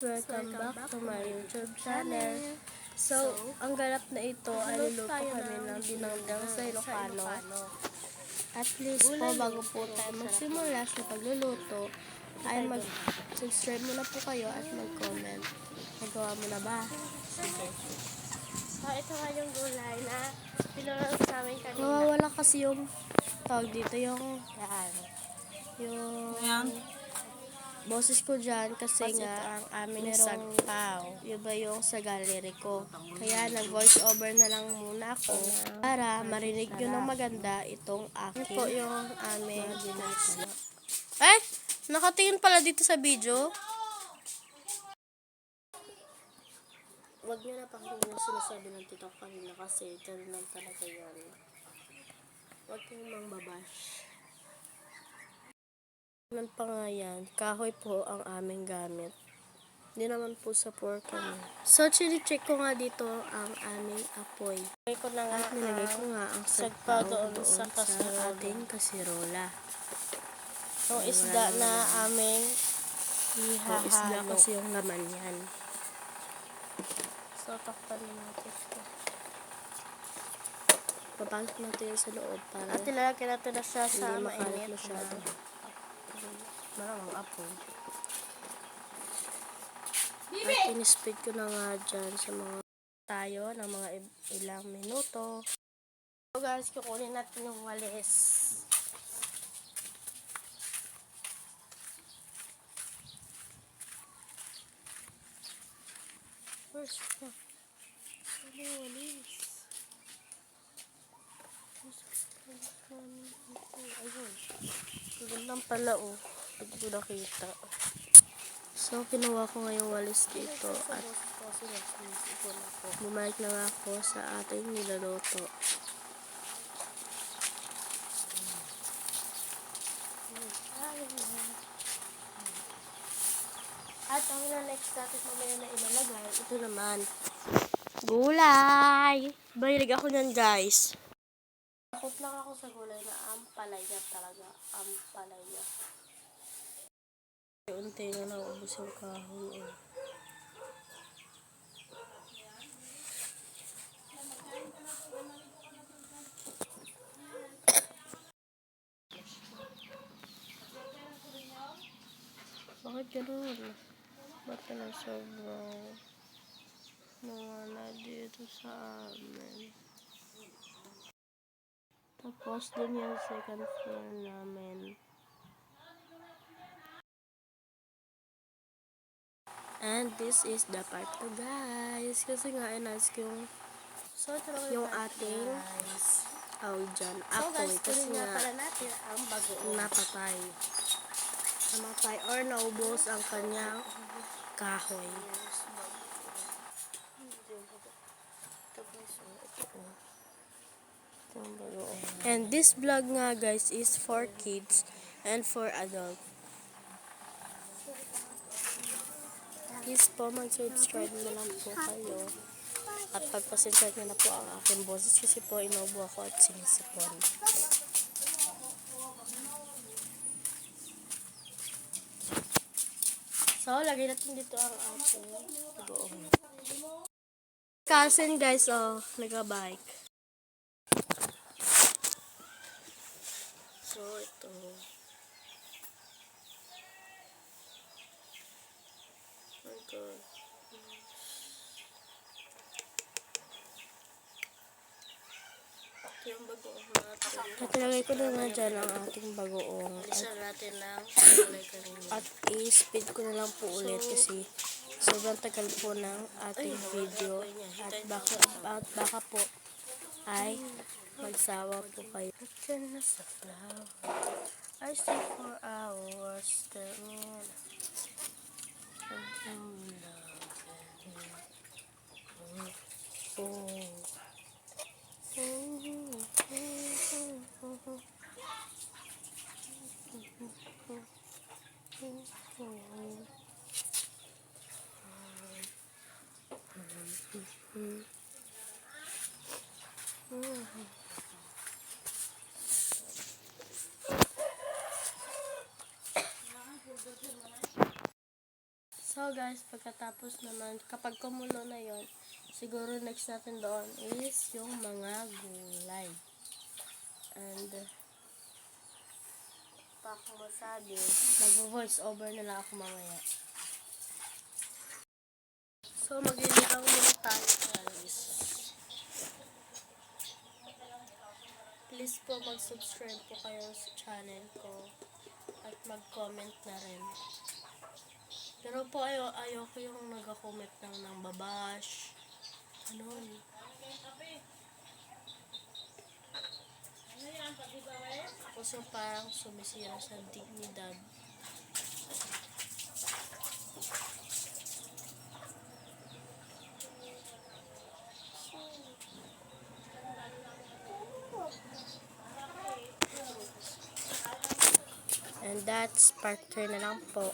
Welcome back to my YouTube channel. So, ang ganap na ito ay luluto kami ng dinangdang sa Ilocano. At least po, bago po tayo magsimula sa pagluluto, ay mag-subscribe muna po kayo at mag-comment. Nagawa mo na ba? Sige. So, ito nga yung gulay na pinulot sa amin kanina. Nawawala kasi yung tawag dito, yung boses ko dyan kasi nga ang aming sagpaw. Iba yung sa gallery ko. Kaya nag-voice over na lang muna ako para marinig nyo ng maganda itong akin. Ito po yung aming ginagawa. Nakatingin pala dito sa video. Huwag nyo na pakinggan yung sinasabi ng tito ko kanina kasi dyan lang talaga yan. Huwag kayong mangbabash. Naman pa nga yan, kahoy po ang aming gamit. Hindi naman po sa pork kami. So, chine-check ko nga dito ang aming apoy. Nilagay ko na nga ang sagpaw doon sa ating kasirola. Yung isda na aming ihahalo. Isda kasi yung laman yan. So, takpan na natin ito. Papasok natin sa loob para at ilalagay natin na siya sa mainit masyado. Maramang apoy. At in-speed ko na nga dyan sa mga tayo ng mga ilang minuto. So guys, kukunin natin yung walis. Where's the walis? Ayun. Gandang pala oh. Hindi ko nakita. So, kinuha ko ngayong walis dito at bumalik na nga ako sa ating niluluto. At ang next natin mamaya na ilalagay, ito naman. Gulay! Bahilig ako nyan guys. Takot lang ako sa gulay na ampalaya talaga. Ampalaya. Unti na naubos yung kahoy. Bakit gano'n? Ba't ka na sobrang nawala dito sa amin? Tapos dun yung second floor namin. And this is the part 2 guys. Kasi nga inayos ko yung ating dyan. Apoy. Kasi nga natin ang bagoong napatay. Namatay or naubos ang kanyang kahoy. And this vlog nga guys is for kids and for adult. Please po mag-subscribe na lang po kayo. At pagpasensya nyo na po ang aking boses kasi po inubo ako at sinisipon. So, lagay natin dito ang ating bagoong. Cousin guys, nag-bike. So, ito. Oh God. Ito yung bagoong natin. At nilagay ko na nga dyan ang ating bagoong. Isa natin ng at i-speed ko na lang po ulit kasi sobrang tagal po ng ating video. At baka po ay magsawa po kayo. Sa flower. I stay for hours. So guys, pagkatapos naman, kapag kumulo na yon, siguro next natin doon is yung mga gulay. And, pa ako masabi, mag-voice over na lang ako mamaya. So, magliligaw muna tayo guys. Please po mag-subscribe po kayo sa channel ko at mag-comment na rin. Pero po ayoko yung nag-comment ng babash. Ano? Tapos yung parang sumisira sa dignidad. And that's part 3 na lang po.